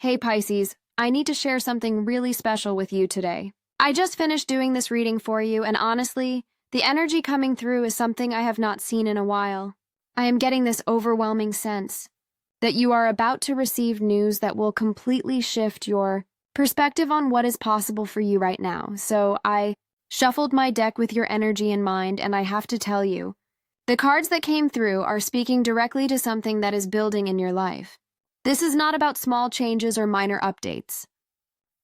Hey Pisces, I need to share something really special with you today. I just finished doing this reading for you, and honestly, the energy coming through is something I have not seen in a while. I am getting this overwhelming sense that you are about to receive news that will completely shift your perspective on what is possible for you right now. So I shuffled my deck with your energy in mind, and I have to tell you, the cards that came through are speaking directly to something that is building in your life. This is not about small changes or minor updates.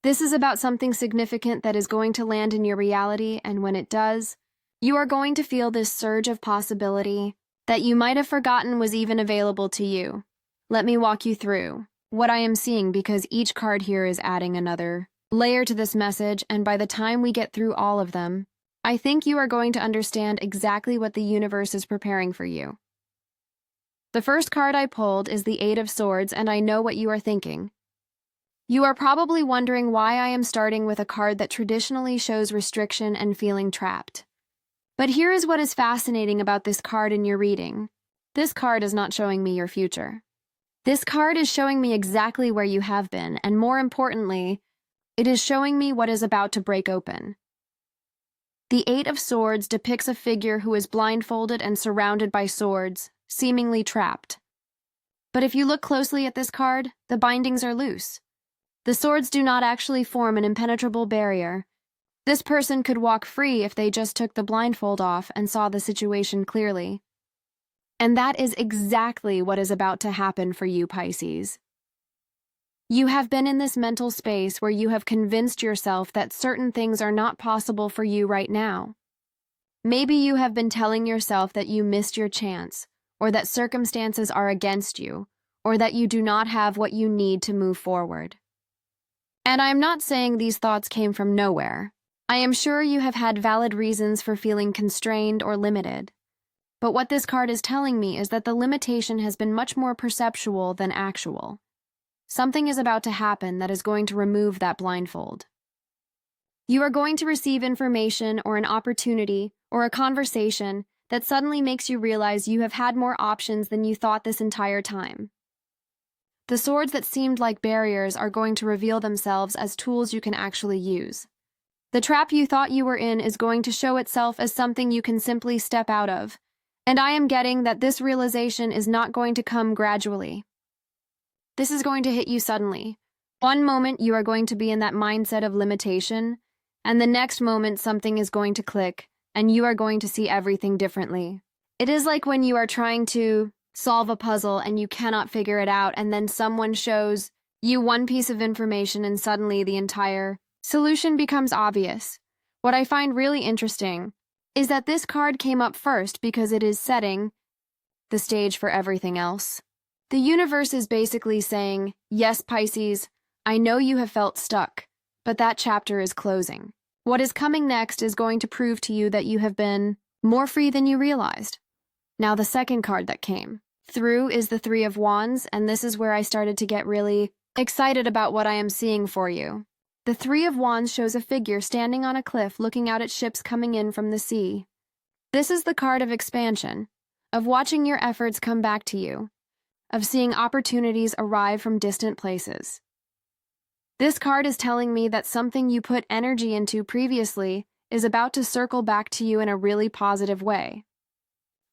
This is about something significant that is going to land in your reality, and when it does, you are going to feel this surge of possibility that you might have forgotten was even available to you. Let me walk you through what I am seeing, because each card here is adding another layer to this message, and by the time we get through all of them, I think you are going to understand exactly what the universe is preparing for you. The first card I pulled is the Eight of Swords, and I know what you are thinking. You are probably wondering why I am starting with a card that traditionally shows restriction and feeling trapped. But here is what is fascinating about this card in your reading. This card is not showing me your future. This card is showing me exactly where you have been, and more importantly, it is showing me what is about to break open. The Eight of Swords depicts a figure who is blindfolded and surrounded by swords, seemingly trapped. But if you look closely at this card, the bindings are loose. The swords do not actually form an impenetrable barrier. This person could walk free if they just took the blindfold off and saw the situation clearly. And that is exactly what is about to happen for you, Pisces. You have been in this mental space where you have convinced yourself that certain things are not possible for you right now. Maybe you have been telling yourself that you missed your chance, or that circumstances are against you, or that you do not have what you need to move forward. And I am not saying these thoughts came from nowhere. I am sure you have had valid reasons for feeling constrained or limited. But what this card is telling me is that the limitation has been much more perceptual than actual. Something is about to happen that is going to remove that blindfold. You are going to receive information or an opportunity or a conversation that suddenly makes you realize you have had more options than you thought this entire time. The swords that seemed like barriers are going to reveal themselves as tools you can actually use. The trap you thought you were in is going to show itself as something you can simply step out of, and I am getting that this realization is not going to come gradually. This is going to hit you suddenly. One moment you are going to be in that mindset of limitation, and the next moment something is going to click, and you are going to see everything differently. It is like when you are trying to solve a puzzle and you cannot figure it out, and then someone shows you one piece of information and suddenly the entire solution becomes obvious. What I find really interesting is that this card came up first because it is setting the stage for everything else. The universe is basically saying, yes, Pisces, I know you have felt stuck, but that chapter is closing. What is coming next is going to prove to you that you have been more free than you realized. Now, the second card that came through is the Three of Wands, and this is where I started to get really excited about what I am seeing for you. The Three of Wands shows a figure standing on a cliff looking out at ships coming in from the sea. This is the card of expansion, of watching your efforts come back to you, of seeing opportunities arrive from distant places. This card is telling me that something you put energy into previously is about to circle back to you in a really positive way.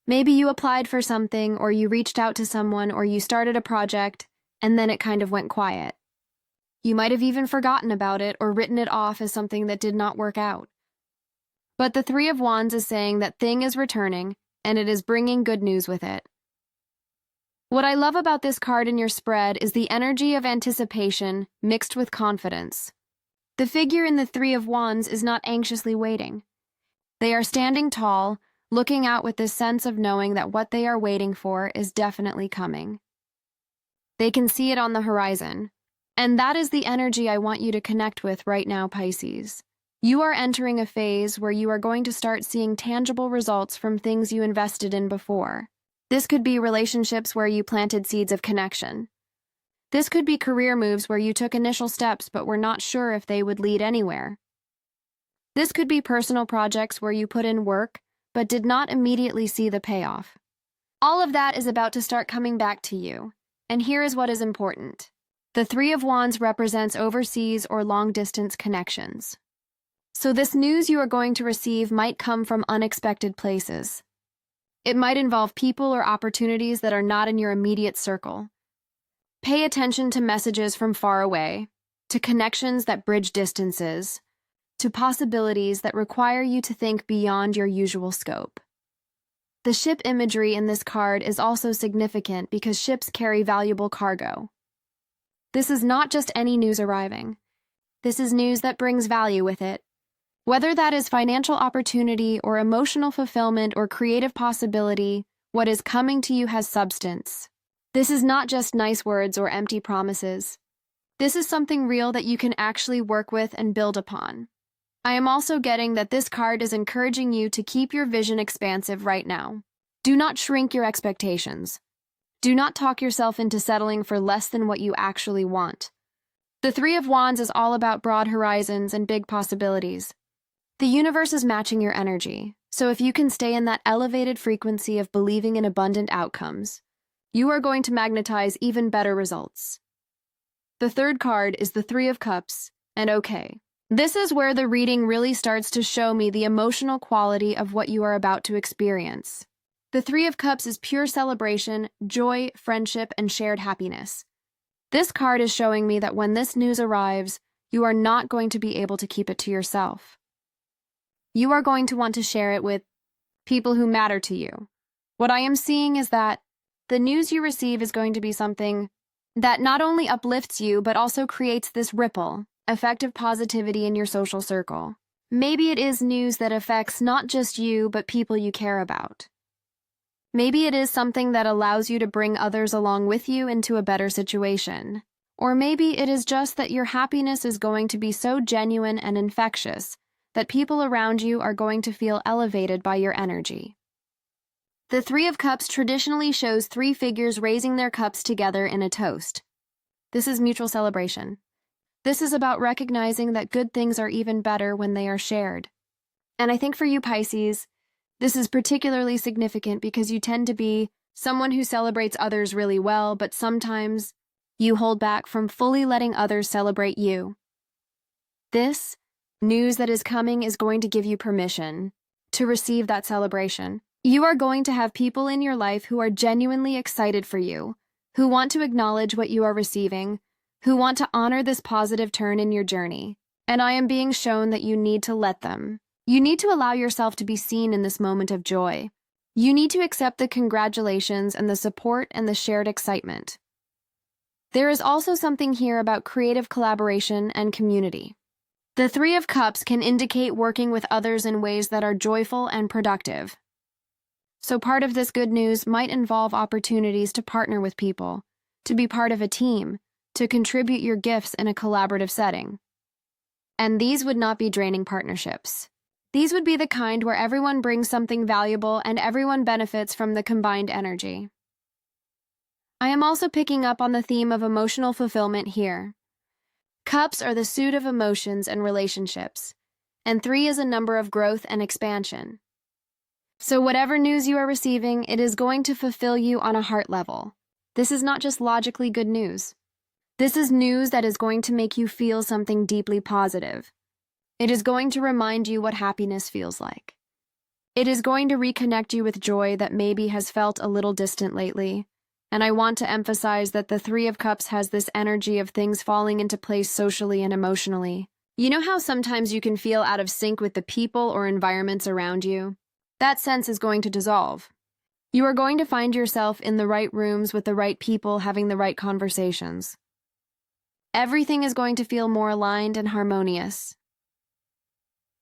Maybe you applied for something, or you reached out to someone, or you started a project, and then it kind of went quiet. You might have even forgotten about it or written it off as something that did not work out. But the Three of Wands is saying that thing is returning, and it is bringing good news with it. What I love about this card in your spread is the energy of anticipation mixed with confidence. The figure in the Three of Wands is not anxiously waiting. They are standing tall, looking out with this sense of knowing that what they are waiting for is definitely coming. They can see it on the horizon. And that is the energy I want you to connect with right now, Pisces. You are entering a phase where you are going to start seeing tangible results from things you invested in before. This could be relationships where you planted seeds of connection. This could be career moves where you took initial steps but were not sure if they would lead anywhere. This could be personal projects where you put in work but did not immediately see the payoff. All of that is about to start coming back to you. And here is what is important. The Three of Wands represents overseas or long-distance connections. So this news you are going to receive might come from unexpected places. It might involve people or opportunities that are not in your immediate circle. Pay attention to messages from far away, to connections that bridge distances, to possibilities that require you to think beyond your usual scope. The ship imagery in this card is also significant because ships carry valuable cargo. This is not just any news arriving. This is news that brings value with it. Whether that is financial opportunity or emotional fulfillment or creative possibility, what is coming to you has substance. This is not just nice words or empty promises. This is something real that you can actually work with and build upon. I am also getting that this card is encouraging you to keep your vision expansive right now. Do not shrink your expectations. Do not talk yourself into settling for less than what you actually want. The Three of Wands is all about broad horizons and big possibilities. The universe is matching your energy, so if you can stay in that elevated frequency of believing in abundant outcomes, you are going to magnetize even better results. The third card is the Three of Cups, and okay. This is where the reading really starts to show me the emotional quality of what you are about to experience. The Three of Cups is pure celebration, joy, friendship, and shared happiness. This card is showing me that when this news arrives, you are not going to be able to keep it to yourself. You are going to want to share it with people who matter to you. What I am seeing is that the news you receive is going to be something that not only uplifts you, but also creates this ripple effect of positivity in your social circle. Maybe it is news that affects not just you, but people you care about. Maybe it is something that allows you to bring others along with you into a better situation. Or maybe it is just that your happiness is going to be so genuine and infectious that people around you are going to feel elevated by your energy. The Three of Cups traditionally shows three figures raising their cups together in a toast. This is mutual celebration. This is about recognizing that good things are even better when they are shared. And I think for you, Pisces, this is particularly significant because you tend to be someone who celebrates others really well, but sometimes you hold back from fully letting others celebrate you. This news that is coming is going to give you permission to receive that celebration. You are going to have people in your life who are genuinely excited for you, who want to acknowledge what you are receiving, who want to honor this positive turn in your journey. And I am being shown that you need to let them. You need to allow yourself to be seen in this moment of joy. You need to accept the congratulations and the support and the shared excitement. There is also something here about creative collaboration and community. The Three of Cups can indicate working with others in ways that are joyful and productive. So part of this good news might involve opportunities to partner with people, to be part of a team, to contribute your gifts in a collaborative setting. And these would not be draining partnerships. These would be the kind where everyone brings something valuable and everyone benefits from the combined energy. I am also picking up on the theme of emotional fulfillment here. Cups are the suit of emotions and relationships, and 3 is a number of growth and expansion. So whatever news you are receiving, it is going to fulfill you on a heart level. This is not just logically good news. This is news that is going to make you feel something deeply positive. It is going to remind you what happiness feels like. It is going to reconnect you with joy that maybe has felt a little distant lately. And I want to emphasize that the Three of Cups has this energy of things falling into place socially and emotionally. You know how sometimes you can feel out of sync with the people or environments around you? That sense is going to dissolve. You are going to find yourself in the right rooms with the right people having the right conversations. Everything is going to feel more aligned and harmonious.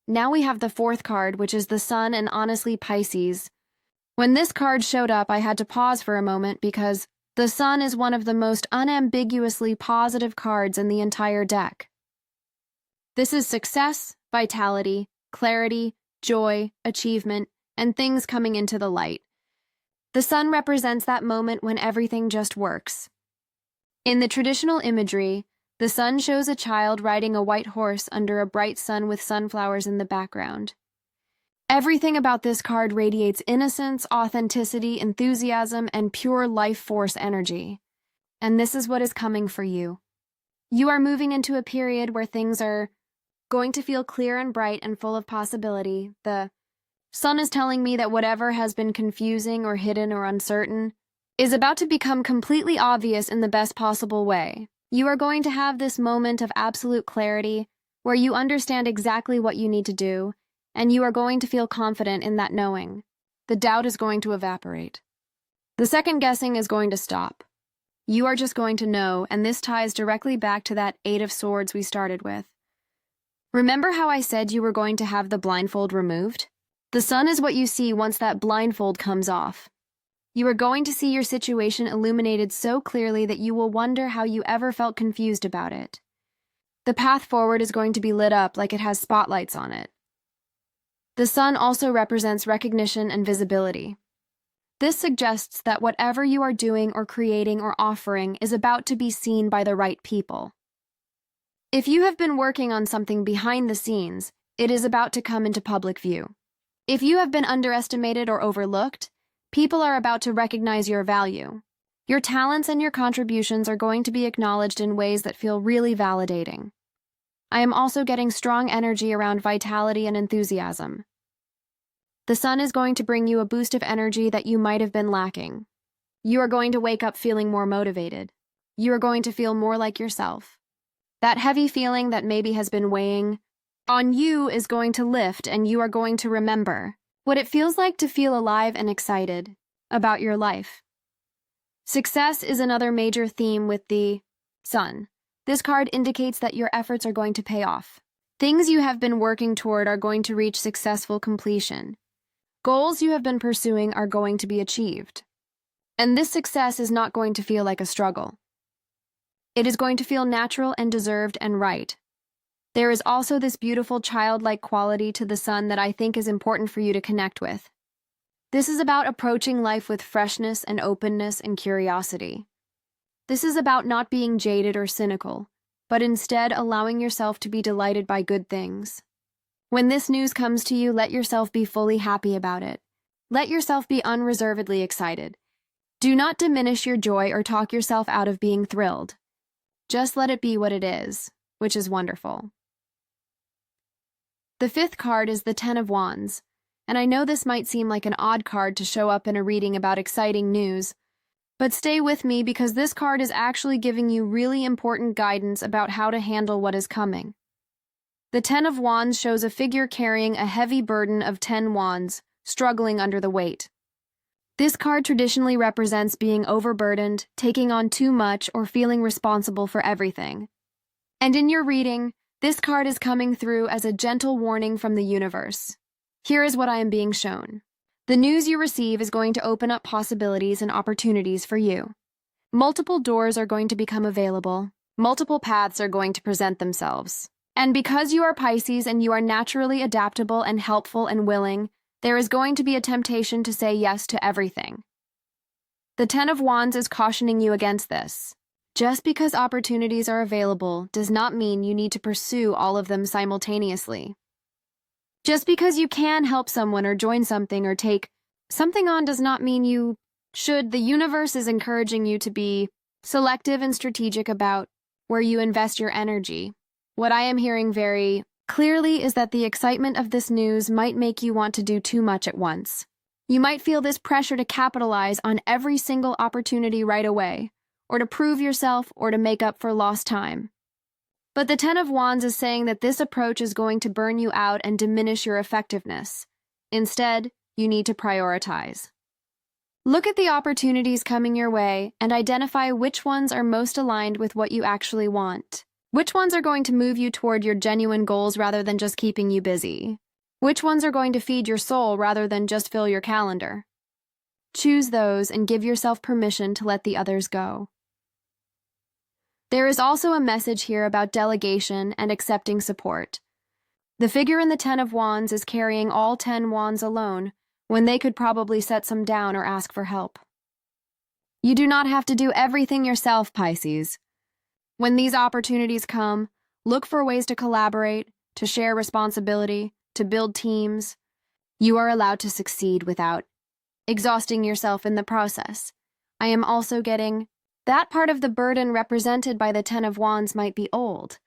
Now we have the fourth card, which is the Sun, and honestly, Pisces. When this card showed up, I had to pause for a moment because the Sun is one of the most unambiguously positive cards in the entire deck. This is success, vitality, clarity, joy, achievement, and things coming into the light. The Sun represents that moment when everything just works. In the traditional imagery, the Sun shows a child riding a white horse under a bright sun with sunflowers in the background. Everything about this card radiates innocence, authenticity, enthusiasm, and pure life force energy. And this is what is coming for you. You are moving into a period where things are going to feel clear and bright and full of possibility. The sun is telling me that whatever has been confusing or hidden or uncertain is about to become completely obvious in the best possible way. You are going to have this moment of absolute clarity where you understand exactly what you need to do, and you are going to feel confident in that knowing. The doubt is going to evaporate. The second guessing is going to stop. You are just going to know, and this ties directly back to that Eight of Swords we started with. Remember how I said you were going to have the blindfold removed? The sun is what you see once that blindfold comes off. You are going to see your situation illuminated so clearly that you will wonder how you ever felt confused about it. The path forward is going to be lit up like it has spotlights on it. The sun also represents recognition and visibility. This suggests that whatever you are doing or creating or offering is about to be seen by the right people. If you have been working on something behind the scenes, it is about to come into public view. If you have been underestimated or overlooked, people are about to recognize your value. Your talents and your contributions are going to be acknowledged in ways that feel really validating. I am also getting strong energy around vitality and enthusiasm. The sun is going to bring you a boost of energy that you might have been lacking. You are going to wake up feeling more motivated. You are going to feel more like yourself. That heavy feeling that maybe has been weighing on you is going to lift, and you are going to remember what it feels like to feel alive and excited about your life. Success is another major theme with the sun. This card indicates that your efforts are going to pay off. Things you have been working toward are going to reach successful completion. Goals you have been pursuing are going to be achieved. And this success is not going to feel like a struggle. It is going to feel natural and deserved and right. There is also this beautiful childlike quality to the sun that I think is important for you to connect with. This is about approaching life with freshness and openness and curiosity. This is about not being jaded or cynical, but instead allowing yourself to be delighted by good things. When this news comes to you, let yourself be fully happy about it. Let yourself be unreservedly excited. Do not diminish your joy or talk yourself out of being thrilled. Just let it be what it is, which is wonderful. The fifth card is the Ten of Wands, and I know this might seem like an odd card to show up in a reading about exciting news, but stay with me because this card is actually giving you really important guidance about how to handle what is coming. The Ten of Wands shows a figure carrying a heavy burden of 10 wands, struggling under the weight. This card traditionally represents being overburdened, taking on too much, or feeling responsible for everything. And in your reading, this card is coming through as a gentle warning from the universe. Here is what I am being shown. The news you receive is going to open up possibilities and opportunities for you. Multiple doors are going to become available. Multiple paths are going to present themselves. And because you are Pisces and you are naturally adaptable and helpful and willing, there is going to be a temptation to say yes to everything. The Ten of Wands is cautioning you against this. Just because opportunities are available does not mean you need to pursue all of them simultaneously. Just because you can help someone or join something or take something on does not mean you should. The universe is encouraging you to be selective and strategic about where you invest your energy. What I am hearing very clearly is that the excitement of this news might make you want to do too much at once. You might feel this pressure to capitalize on every single opportunity right away, or to prove yourself, or to make up for lost time. But the Ten of Wands is saying that this approach is going to burn you out and diminish your effectiveness. Instead, you need to prioritize. Look at the opportunities coming your way and identify which ones are most aligned with what you actually want. Which ones are going to move you toward your genuine goals rather than just keeping you busy? Which ones are going to feed your soul rather than just fill your calendar? Choose those and give yourself permission to let the others go. There is also a message here about delegation and accepting support. The figure in the Ten of Wands is carrying all 10 wands alone, when they could probably set some down or ask for help. You do not have to do everything yourself, Pisces. When these opportunities come, look for ways to collaborate, to share responsibility, to build teams. You are allowed to succeed without exhausting yourself in the process. I am also getting That part of the burden represented by the Ten of Wands might be old.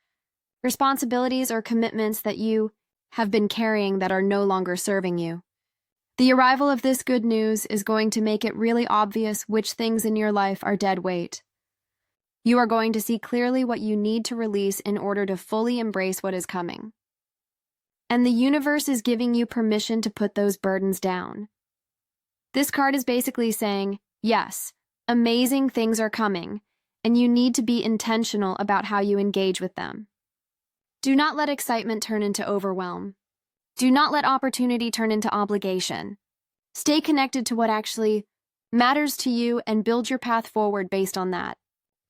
Responsibilities or commitments that you have been carrying that are no longer serving you. The arrival of this good news is going to make it really obvious which things in your life are dead weight. You are going to see clearly what you need to release in order to fully embrace what is coming. And the universe is giving you permission to put those burdens down. This card is basically saying, yes, amazing things are coming, and you need to be intentional about how you engage with them. Do not let excitement turn into overwhelm. Do not let opportunity turn into obligation. Stay connected to what actually matters to you and build your path forward based on that.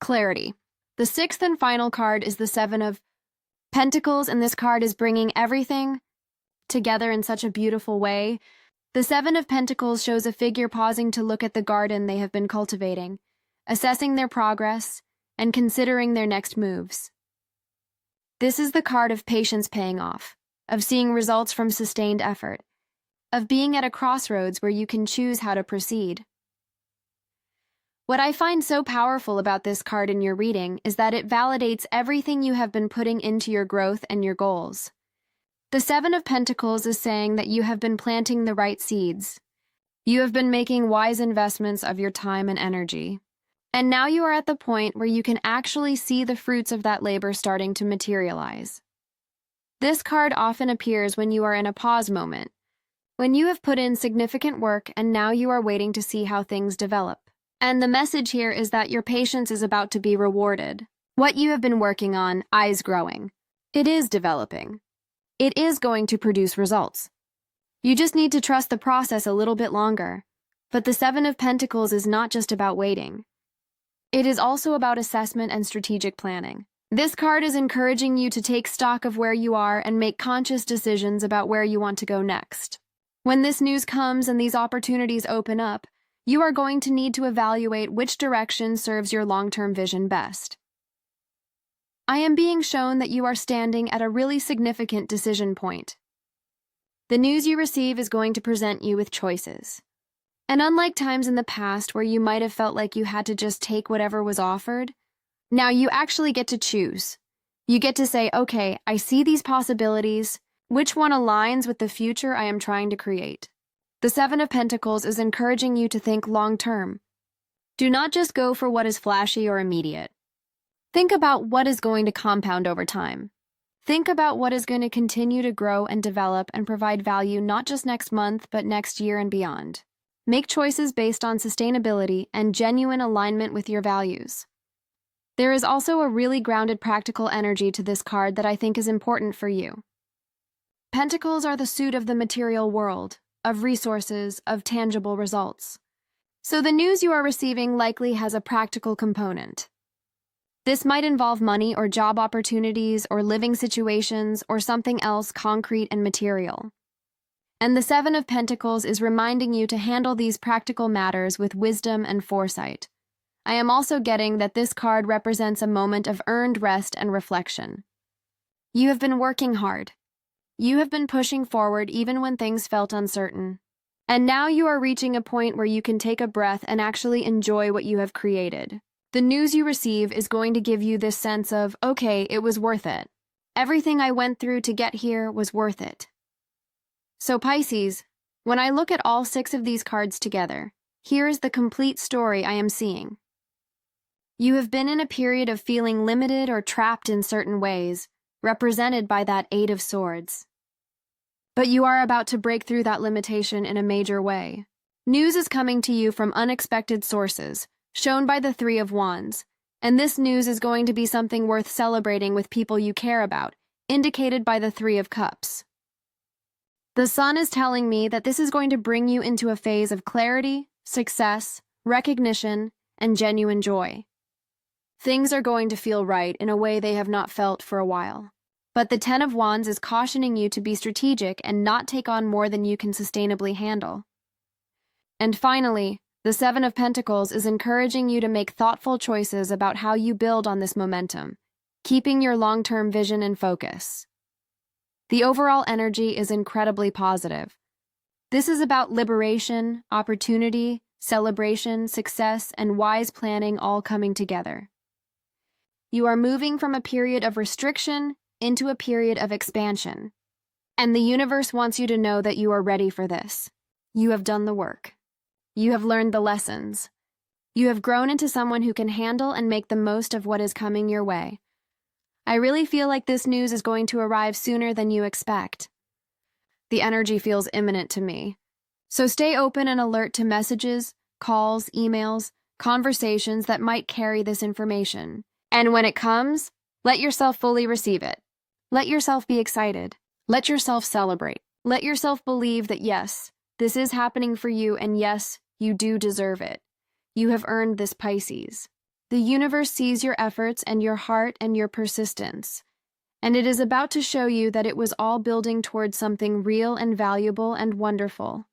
Clarity. The sixth and final card is the Seven of Pentacles, and this card is bringing everything together in such a beautiful way. The Seven of Pentacles shows a figure pausing to look at the garden they have been cultivating, assessing their progress, and considering their next moves. This is the card of patience paying off, of seeing results from sustained effort, of being at a crossroads where you can choose how to proceed. What I find so powerful about this card in your reading is that it validates everything you have been putting into your growth and your goals. The Seven of Pentacles is saying that you have been planting the right seeds. You have been making wise investments of your time and energy. And now you are at the point where you can actually see the fruits of that labor starting to materialize. This card often appears when you are in a pause moment, when you have put in significant work and now you are waiting to see how things develop. And the message here is that your patience is about to be rewarded. What you have been working on is growing. It is developing. It is going to produce results. You just need to trust the process a little bit longer. But the Seven of Pentacles is not just about waiting. It is also about assessment and strategic planning. This card is encouraging you to take stock of where you are and make conscious decisions about where you want to go next. When this news comes and these opportunities open up, you are going to need to evaluate which direction serves your long-term vision best. I am being shown that you are standing at a really significant decision point. The news you receive is going to present you with choices. And unlike times in the past where you might have felt like you had to just take whatever was offered, now you actually get to choose. You get to say, okay, I see these possibilities. Which one aligns with the future I am trying to create? The Seven of Pentacles is encouraging you to think long-term. Do not just go for what is flashy or immediate. Think about what is going to compound over time. Think about what is going to continue to grow and develop and provide value not just next month, but next year and beyond. Make choices based on sustainability and genuine alignment with your values. There is also a really grounded practical energy to this card that I think is important for you. Pentacles are the suit of the material world, of resources, of tangible results. So the news you are receiving likely has a practical component. This might involve money or job opportunities or living situations or something else concrete and material. And the Seven of Pentacles is reminding you to handle these practical matters with wisdom and foresight. I am also getting that this card represents a moment of earned rest and reflection. You have been working hard. You have been pushing forward even when things felt uncertain. And now you are reaching a point where you can take a breath and actually enjoy what you have created. The news you receive is going to give you this sense of, okay, it was worth it. Everything I went through to get here was worth it. So Pisces, when I look at all 6 of these cards together, here is the complete story I am seeing. You have been in a period of feeling limited or trapped in certain ways, represented by that 8 of Swords. But you are about to break through that limitation in a major way. News is coming to you from unexpected sources, shown by the 3 of Wands, and this news is going to be something worth celebrating with people you care about, indicated by the 3 of Cups. The Sun is telling me that this is going to bring you into a phase of clarity, success, recognition, and genuine joy. Things are going to feel right in a way they have not felt for a while. But the 10 of Wands is cautioning you to be strategic and not take on more than you can sustainably handle. And finally, the 7 of Pentacles is encouraging you to make thoughtful choices about how you build on this momentum, keeping your long-term vision in focus. The overall energy is incredibly positive. This is about liberation, opportunity, celebration, success, and wise planning all coming together. You are moving from a period of restriction into a period of expansion. And the universe wants you to know that you are ready for this. You have done the work. You have learned the lessons. You have grown into someone who can handle and make the most of what is coming your way. I really feel like this news is going to arrive sooner than you expect. The energy feels imminent to me. So stay open and alert to messages, calls, emails, conversations that might carry this information. And when it comes, let yourself fully receive it. Let yourself be excited. Let yourself celebrate. Let yourself believe that yes, this is happening for you, and yes, you do deserve it. You have earned this, Pisces. The universe sees your efforts and your heart and your persistence, and it is about to show you that it was all building towards something real and valuable and wonderful.